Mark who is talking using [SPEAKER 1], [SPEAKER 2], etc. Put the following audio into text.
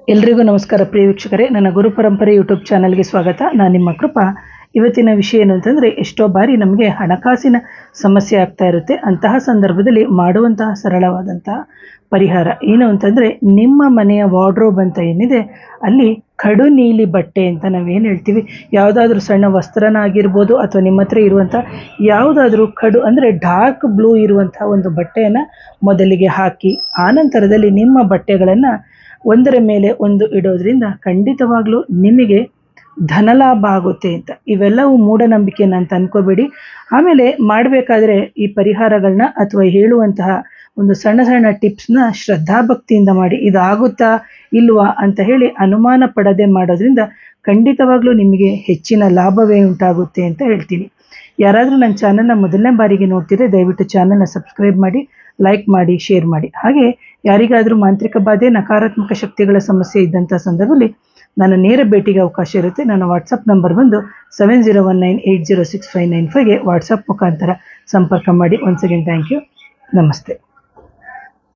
[SPEAKER 1] ಎಲ್ರಿಗೂ ನಮಸ್ಕಾರ ಪ್ರಿಯ ವೀಕ್ಷಕರೇ, ನನ್ನ ಗುರು ಪರಂಪರೆ ಯೂಟ್ಯೂಬ್ ಚಾನಲ್ಗೆ ಸ್ವಾಗತ. ನಾನು ನಿಮ್ಮ ಕೃಪಾ. ಇವತ್ತಿನ ವಿಷಯ ಏನು ಅಂತಂದರೆ, ಎಷ್ಟೋ ಬಾರಿ ನಮಗೆ ಹಣಕಾಸಿನ ಸಮಸ್ಯೆ ಆಗ್ತಾ ಇರುತ್ತೆ. ಅಂತಹ ಸಂದರ್ಭದಲ್ಲಿ ಮಾಡುವಂತಹ ಸರಳವಾದಂತಹ ಪರಿಹಾರ ಏನು ಅಂತಂದರೆ, ನಿಮ್ಮ ಮನೆಯ ವಾರ್ಡ್ರೋಬ್ ಅಂತ ಏನಿದೆ ಅಲ್ಲಿ ಕಡು ನೀಲಿ ಬಟ್ಟೆ ಅಂತ ನಾವೇನು ಹೇಳ್ತೀವಿ, ಯಾವುದಾದ್ರೂ ಸಣ್ಣ ವಸ್ತ್ರನ ಆಗಿರ್ಬೋದು ಅಥವಾ ನಿಮ್ಮ ಹತ್ರ ಇರುವಂಥ ಯಾವುದಾದ್ರೂ ಕಡು ಅಂದರೆ ಡಾರ್ಕ್ ಬ್ಲೂ ಇರುವಂಥ ಒಂದು ಬಟ್ಟೆಯನ್ನು ಮೊದಲಿಗೆ ಹಾಕಿ, ಆನಂತರದಲ್ಲಿ ನಿಮ್ಮ ಬಟ್ಟೆಗಳನ್ನು ಒಂದರ ಮೇಲೆ ಒಂದು ಇಡೋದ್ರಿಂದ ಖಂಡಿತವಾಗ್ಲೂ ನಿಮಗೆ ಧನಲಾಭ ಆಗುತ್ತೆ ಅಂತ. ಇವೆಲ್ಲವೂ ಮೂಢನಂಬಿಕೆನ ಅಂತ ಅನ್ಕೋಬೇಡಿ. ಆಮೇಲೆ ಮಾಡಬೇಕಾದ್ರೆ ಈ ಪರಿಹಾರಗಳನ್ನ ಅಥವಾ ಹೇಳುವಂತಹ ಒಂದು ಸಣ್ಣ ಸಣ್ಣ ಟಿಪ್ಸ್ನ ಶ್ರದ್ಧಾಭಕ್ತಿಯಿಂದ ಮಾಡಿ. ಇದಾಗುತ್ತಾ ಇಲ್ವಾ ಅಂತ ಹೇಳಿ ಅನುಮಾನ ಪಡದೆ ಮಾಡೋದ್ರಿಂದ ಖಂಡಿತವಾಗ್ಲೂ ನಿಮಗೆ ಹೆಚ್ಚಿನ ಲಾಭವೇ ಉಂಟಾಗುತ್ತೆ ಅಂತ ಹೇಳ್ತೀನಿ. ಯಾರಾದರೂ ನನ್ನ ಚಾನಲ್ನ ಮೊದಲನೇ ಬಾರಿಗೆ ನೋಡ್ತಿದ್ರೆ ದಯವಿಟ್ಟು ಚಾನಲ್ನ ಸಬ್ಸ್ಕ್ರೈಬ್ ಮಾಡಿ, ಲೈಕ್ ಮಾಡಿ, ಶೇರ್ ಮಾಡಿ. ಹಾಗೆ ಯಾರಿಗಾದರೂ ಮಾಂತ್ರಿಕ ಬಾಧೆ, ನಕಾರಾತ್ಮಕ ಶಕ್ತಿಗಳ ಸಮಸ್ಯೆ ಇದ್ದಂಥ ಸಂದರ್ಭದಲ್ಲಿ ನನ್ನ ನೇರ ಭೇಟಿಗೆ ಅವಕಾಶ ಇರುತ್ತೆ. ನನ್ನ ವಾಟ್ಸಪ್ ನಂಬರ್ ಬಂದು 7019806595ಗೆ ವಾಟ್ಸಪ್ ಮುಖಾಂತರ ಸಂಪರ್ಕ ಮಾಡಿ. Once again thank you. ನಮಸ್ತೆ.